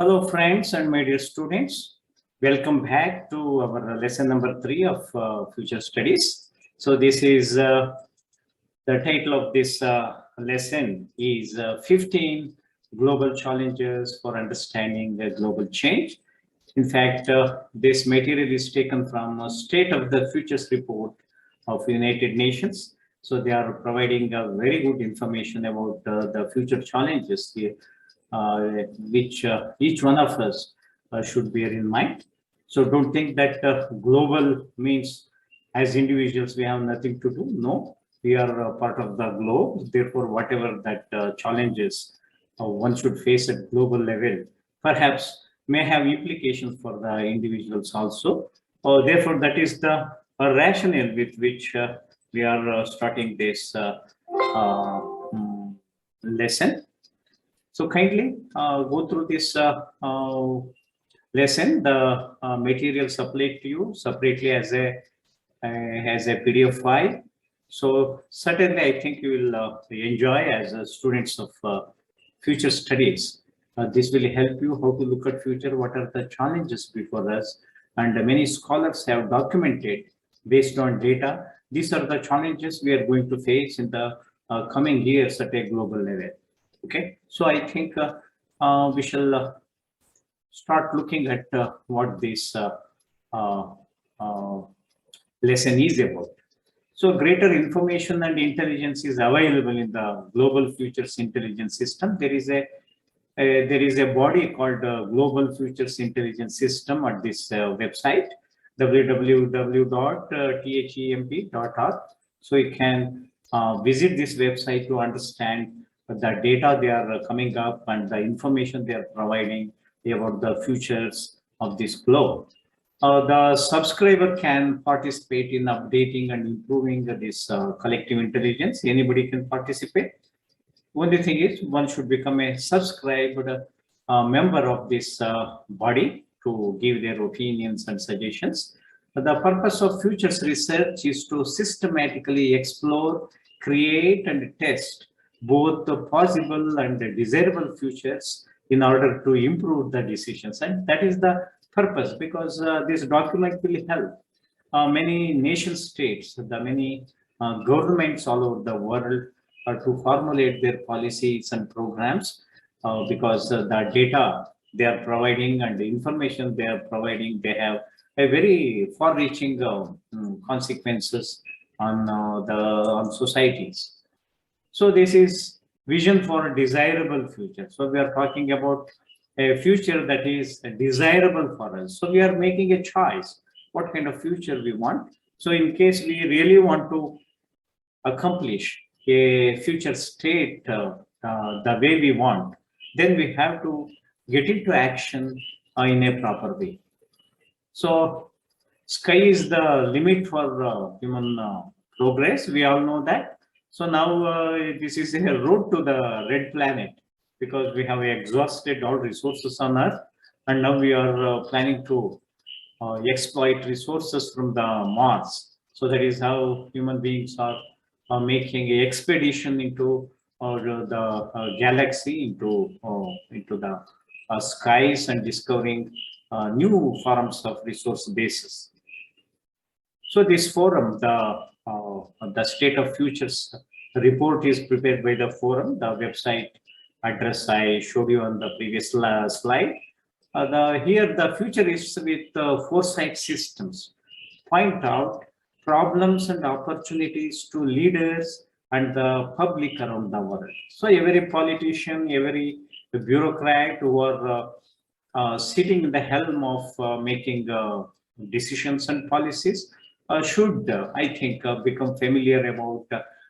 Hello, friends and my dear students. Welcome back to our lesson number 3 of Future Studies. So this is the title of this lesson is 15 Global Challenges for Understanding Global Change. In fact, this material is taken from a State of the Futures report of United Nations. So they are providing very good information about the future challenges here, which each one of us should bear in mind. So don't think that global means as individuals we have nothing to do. No, we are a part of the globe. Therefore, whatever that challenges one should face at global level, perhaps may have implications for the individuals also. Therefore, that is the rationale with which we are starting this lesson. So kindly go through this lesson. The material supplied to you separately as a PDF file. So certainly, I think you will enjoy as students of future studies. This will help you how to look at future. What are the challenges before us? And many scholars have documented based on data. These are the challenges we are going to face in the coming years at a global level. Okay, so I think we shall start looking at what this lesson is about. So greater information and intelligence is available in the Global Futures Intelligence System. There is a body called Global Futures Intelligence System at this website, www.themp.org. So you can visit this website to understand the data they are coming up and the information they are providing about the futures of this globe. The subscriber can participate in updating and improving this collective intelligence. Anybody can participate. Only thing is, one should become a subscribed member of this body to give their opinions and suggestions. The purpose of futures research is to systematically explore, create, and test both the possible and the desirable futures in order to improve the decisions. And that is the purpose, because this document will help many nation states, the many governments all over the world to formulate their policies and programs, because the data they are providing and the information they are providing, they have a very far-reaching consequences on societies. So this is vision for a desirable future. So we are talking about a future that is desirable for us. So we are making a choice what kind of future we want. So in case we really want to accomplish a future state the way we want, then we have to get into action in a proper way. So sky is the limit for human progress. We all know that. So now this is a road to the red planet, because we have exhausted all resources on Earth, and now we are planning to exploit resources from the Mars. So that is how human beings are making an expedition into the galaxy, into the skies, and discovering new forms of resource bases. So this forum, the State of Futures report, is prepared by the forum. The website address I showed you on the previous slide. Here the futurists with foresight systems point out problems and opportunities to leaders and the public around the world. So every politician, every bureaucrat who are sitting in the helm of making decisions and policies should, I think, become familiar about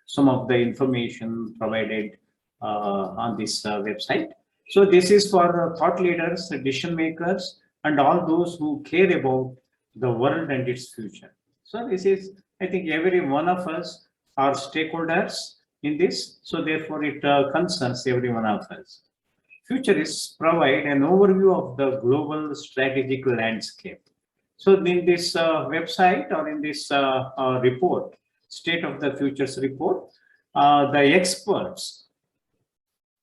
some of the information provided on this website. So this is for thought leaders, decision makers, and all those who care about the world and its future. So this is, I think, every one of us are stakeholders in this. So therefore, it concerns every one of us. Futurists provide an overview of the global strategic landscape. So in this website, or in this report, State of the Futures report, the experts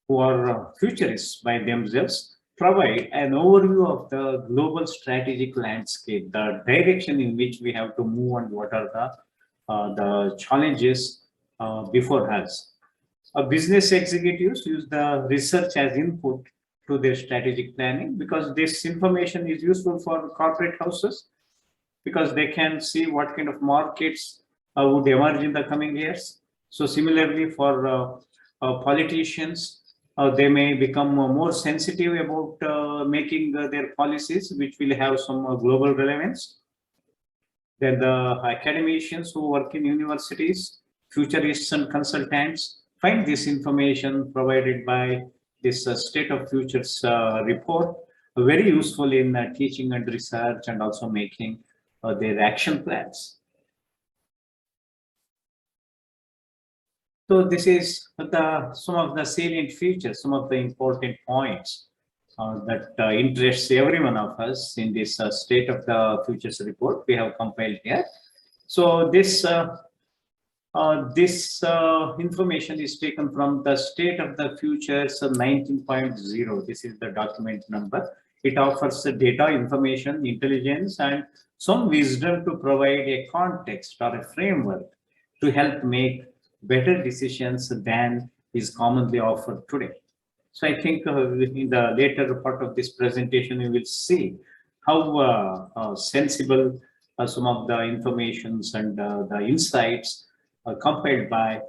who are futurists by themselves provide an overview of the global strategic landscape, the direction in which we have to move, and what are the challenges before us. Business executives use the research as input to their strategic planning, because this information is useful for corporate houses, because they can see what kind of markets would emerge in the coming years. So similarly for politicians, they may become more sensitive about making their policies, which will have some global relevance. Then the academicians who work in universities, futurists and consultants find this information provided by this State of Futures report very useful in teaching and research, and also making their action plans. So this is some of the salient features, some of the important points that interests every one of us in this State of the Futures report we have compiled here. So this information is taken from the State of the Futures 19.0. This is the document number. It offers data, information, intelligence, and some wisdom to provide a context or a framework to help make better decisions than is commonly offered today. So I think in the later part of this presentation, you will see how sensible some of the informations and the insights compiled by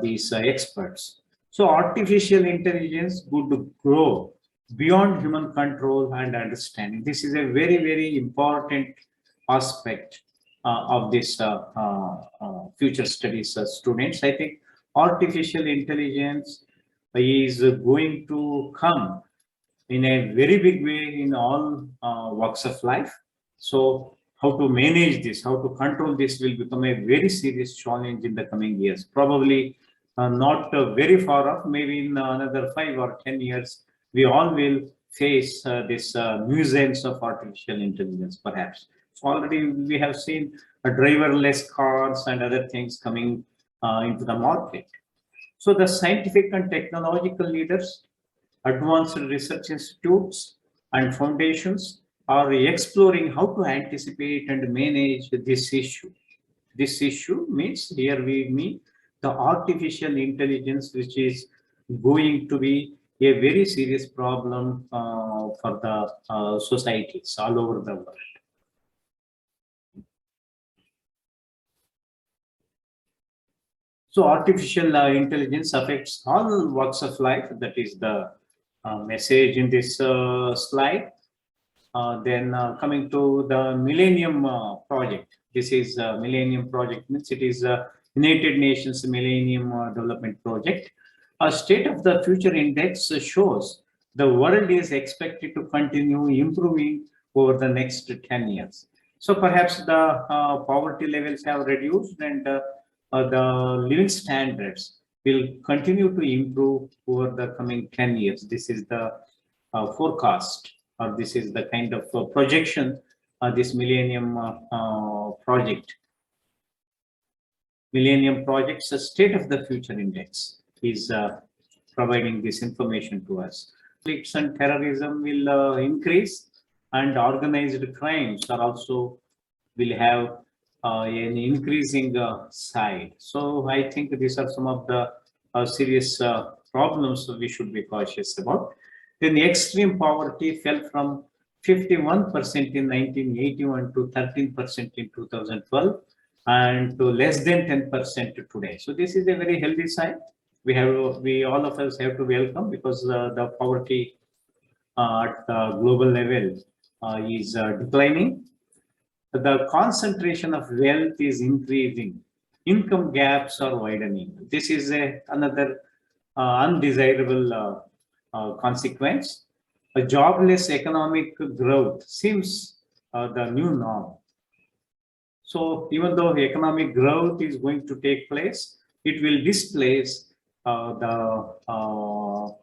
these experts. So artificial intelligence would grow beyond human control and understanding. This is a very, very important aspect of this future studies students. I think artificial intelligence is going to come in a very big way in all walks of life. So how to manage this, how to control this will become a very serious challenge in the coming years. Probably not very far off, maybe in another 5 or 10 years, we all will face this nuisance of artificial intelligence, perhaps. So already we have seen driverless cars and other things coming into the market. So the scientific and technological leaders, advanced research institutes, and foundations are exploring how to anticipate and manage this issue. This issue means, here we mean the artificial intelligence, which is going to be a very serious problem for the societies all over the world. So artificial intelligence affects all walks of life. That is the message in this slide. Then coming to the Millennium Project. This is Millennium Project, means it is United Nations Millennium Development Project. A State of the Future Index shows the world is expected to continue improving over the next 10 years. So perhaps the poverty levels have reduced, and the living standards will continue to improve over the coming 10 years. This is the forecast, or this is the kind of projection this Millennium Project. Millennium Project's State of the Future Index is providing this information to us. Conflicts and terrorism will increase, and organized crimes are also will have an increasing side. So I think these are some of the serious problems we should be cautious about. Then the extreme poverty fell from 51% in 1981 to 13% in 2012, and to less than 10% today. So this is a very healthy sign. We all of us have to welcome, because the poverty at the global level is declining. The concentration of wealth is increasing. Income gaps are widening. This is another undesirable consequence. A jobless economic growth seems the new norm. So even though economic growth is going to take place, it will displace the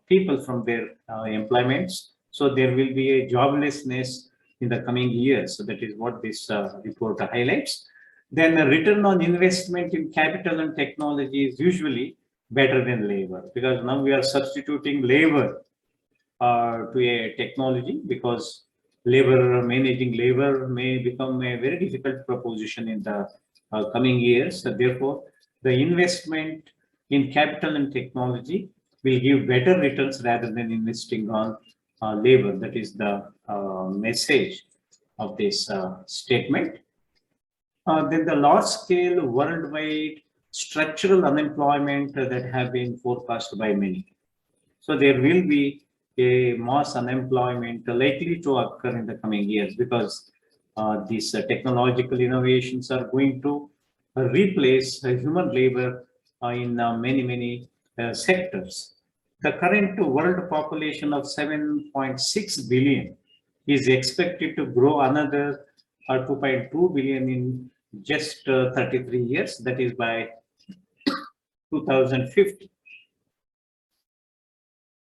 people from their employments. So there will be a joblessness in the coming years. So that is what this report highlights. Then the return on investment in capital and technology is usually better than labor, because now we are substituting labor to a technology, because managing labor may become a very difficult proposition in the coming years. So therefore, the investment in capital and technology will give better returns rather than investing on labor. That is the message of this statement. Then the large scale worldwide structural unemployment that have been forecast by many. So there will be a mass unemployment likely to occur in the coming years, because these technological innovations are going to replace human labor in many sectors. The current world population of 7.6 billion is expected to grow another 2.2 billion in just 33 years, that is by 2050,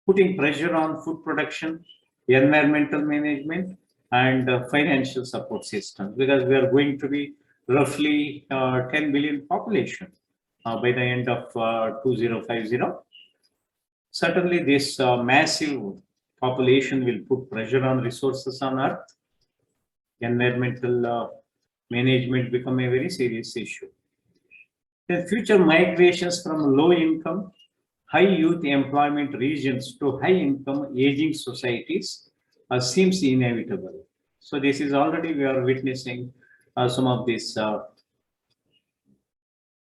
putting pressure on food production, environmental management, and financial support systems, because we are going to be roughly 10 billion population by the end of 2050. Certainly, this massive population will put pressure on resources on Earth. Environmental management become a very serious issue. The future migrations from low income, high youth employment regions to high income aging societies seems inevitable. So this is already we are witnessing some of these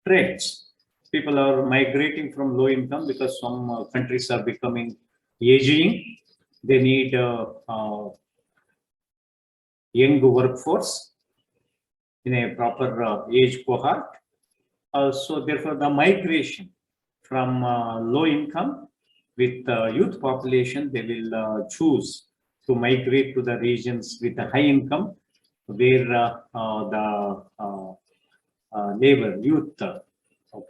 trends. People are migrating from low income because some countries are becoming aging. They need young workforce in a proper age cohort. So therefore, the migration from low income with youth population, they will choose to migrate to the regions with a high income, where the labor youth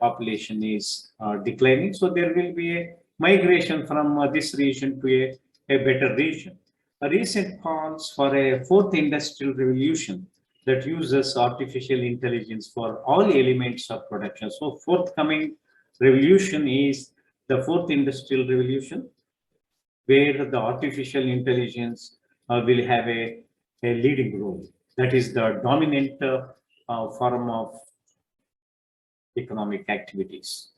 population is declining. So there will be a migration from this region to a better region. A recent calls for a fourth industrial revolution that uses artificial intelligence for all elements of production. So forthcoming revolution is the fourth industrial revolution, where the artificial intelligence will have a leading role. That is the dominant form of economic activities.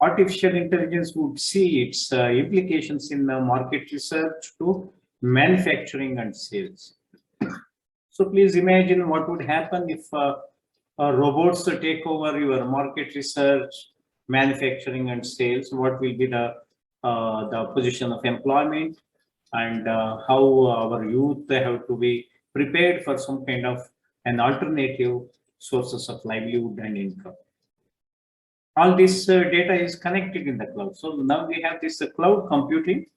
Artificial intelligence would see its implications in market research to manufacturing and sales. So please imagine what would happen if robots take over your market research, manufacturing and sales. What will be the position of employment, and how our youth have to be prepared for some kind of an alternative sources of livelihood and income. All this data is connected in the cloud. So now we have this cloud computing.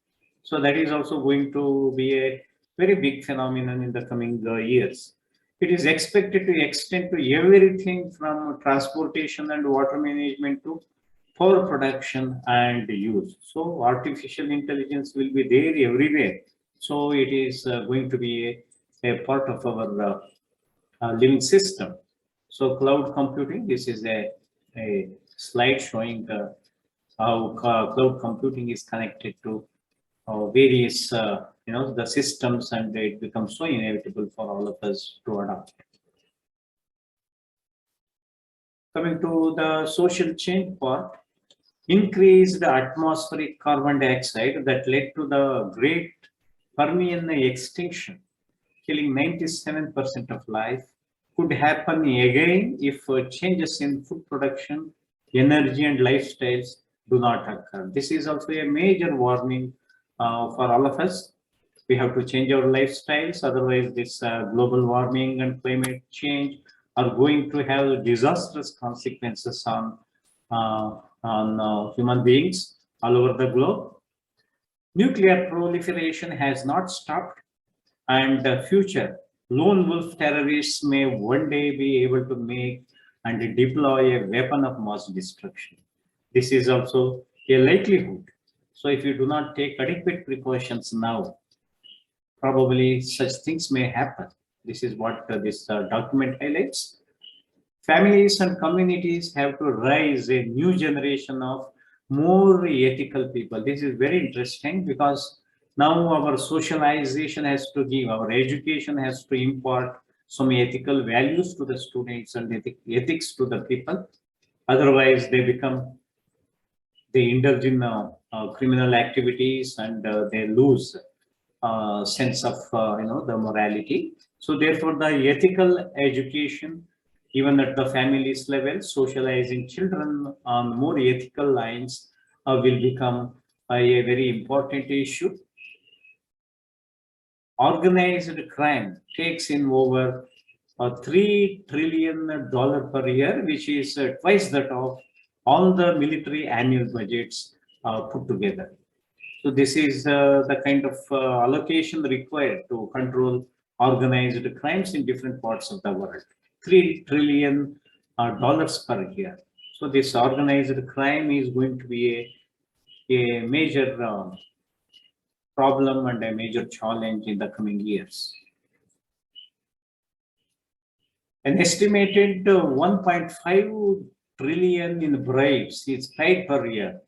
So that is also going to be a very big phenomenon in the coming years. It is expected to extend to everything from transportation and water management to power production and use. So artificial intelligence will be there everywhere. So it is going to be a part of our living system. So cloud computing, this is a slide showing how cloud computing is connected to various the systems, and it becomes so inevitable for all of us to adopt. Coming to the social change part, increased atmospheric carbon dioxide that led to the Great Permian extinction, killing 97% of life, could happen again if changes in food production, energy, and lifestyles do not occur. This is also a major warning for all of us. We have to change our lifestyles, otherwise this global warming and climate change are going to have disastrous consequences on human beings all over the globe. Nuclear proliferation has not stopped, and the future lone wolf terrorists may one day be able to make and deploy a weapon of mass destruction. This is also a likelihood. So if you do not take adequate precautions now, probably such things may happen. This is what this document highlights. Families and communities have to raise a new generation of more ethical people. This is very interesting, because Now our socialization has to give, our education has to impart some ethical values to the students and ethics to the people. Otherwise they become, they indulge in criminal activities, and they lose sense of the morality. So therefore the ethical education, even at the families level, socializing children on more ethical lines will become a very important issue. Organized crime takes in over $3 trillion per year, which is twice that of all the military annual budgets put together. So this is the kind of allocation required to control organized crimes in different parts of the world. $3 trillion per year. So this organized crime is going to be a major problem and a major challenge in the coming years. An estimated 1.5 trillion in bribes is paid per year.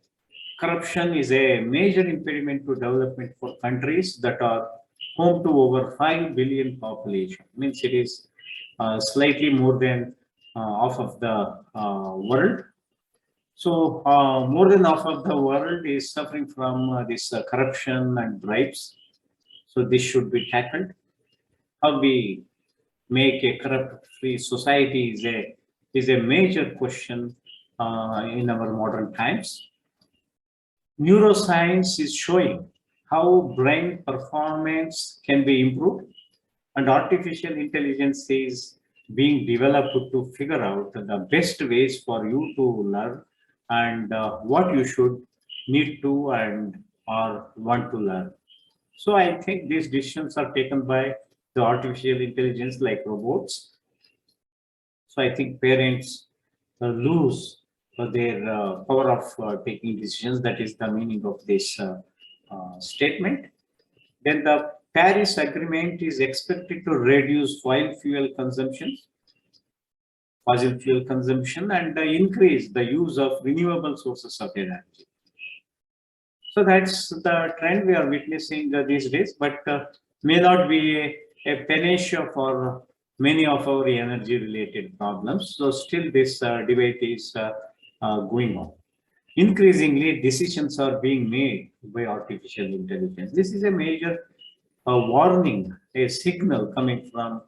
Corruption is a major impediment to development for countries that are home to over 5 billion population. Means it is slightly more than half of the world. So more than half of the world is suffering from this corruption and bribes. So this should be tackled. How we make a corrupt-free society is a major question in our modern times. Neuroscience is showing how brain performance can be improved, and artificial intelligence is being developed to figure out the best ways for you to learn, and what you should need to and or want to learn. So I think these decisions are taken by the artificial intelligence like robots. So I think parents lose their power of taking decisions. That is the meaning of this statement. Then the Paris Agreement is expected to reduce fossil fuel consumption, and increase the use of renewable sources of energy. So that's the trend we are witnessing these days, but may not be a panacea for many of our energy related problems. So still this debate is going on. Increasingly, decisions are being made by artificial intelligence. This is a major warning, a signal coming from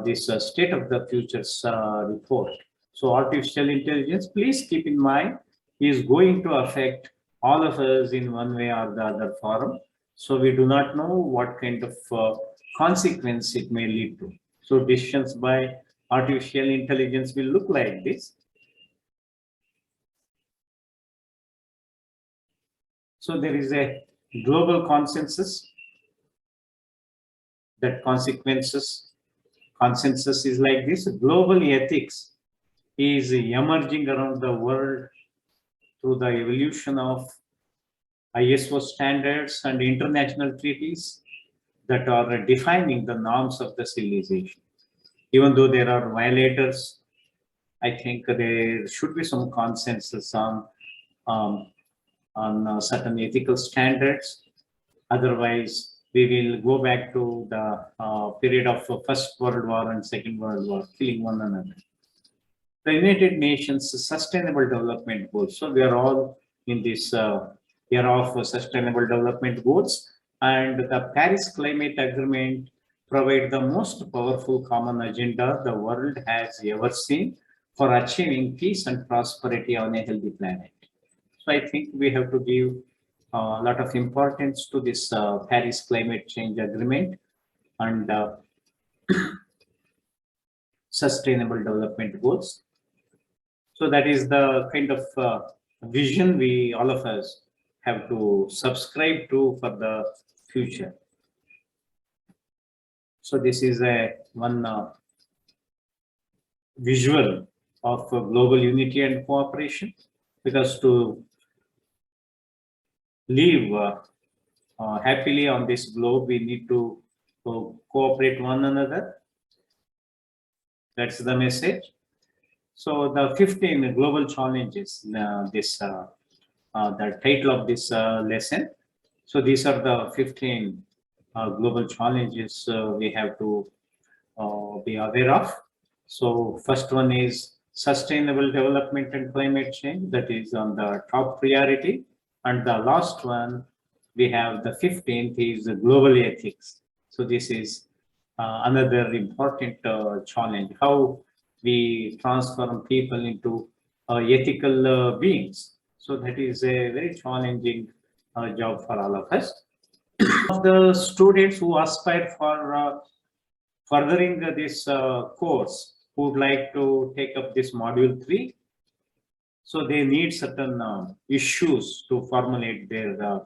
this State of the Futures report. So artificial intelligence, please keep in mind, is going to affect all of us in one way or the other form. So we do not know what kind of consequence it may lead to. So decisions by artificial intelligence will look like this. So there is a global consensus that consensus is like this. Global ethics is emerging around the world through the evolution of ISO standards and international treaties that are defining the norms of the civilization. Even though there are violators, I think there should be some consensus on certain ethical standards. Otherwise, we will go back to the period of First World War and Second World War, killing one another. The United Nations Sustainable Development Goals. So we are all in this era of Sustainable Development Goals, and the Paris Climate Agreement provide the most powerful common agenda the world has ever seen for achieving peace and prosperity on a healthy planet. So I think we have to give a lot of importance to this Paris Climate Change Agreement and Sustainable Development Goals. So that is the kind of vision we, all of us, have to subscribe to for the future. So this is a one visual of global unity and cooperation, because to live happily on this globe, we need to cooperate one another. That's the message. So the 15 global challenges, the title of this lesson. So these are the 15 global challenges we have to be aware of. So first one is sustainable development and climate change, that is on the top priority. And the last one, we have the 15th is global ethics. So this is another important challenge, how we transform people into ethical beings. So that is a very challenging job for all of us. Of the students who aspire for furthering this course, who would like to take up this module 3, so they need certain issues to formulate their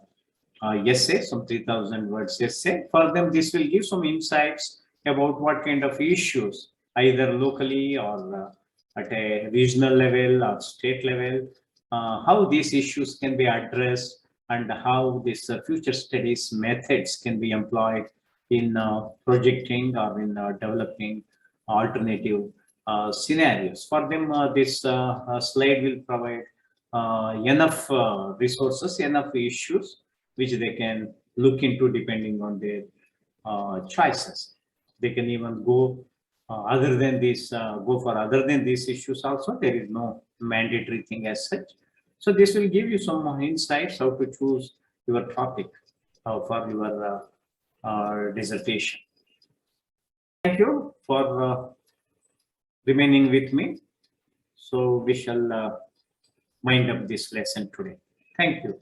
essay, some 3,000 words essay. For them, this will give some insights about what kind of issues, either locally or at a regional level or state level, how these issues can be addressed and how this future studies methods can be employed in projecting or in developing alternative scenarios. For them, this slide will provide enough resources, enough issues which they can look into depending on their choices. They can even go other than this, go for other than these issues also. There is no mandatory thing as such. So this will give you some insights how to choose your topic for your dissertation. Thank you for remaining with me. So we shall wind up this lesson today. Thank you.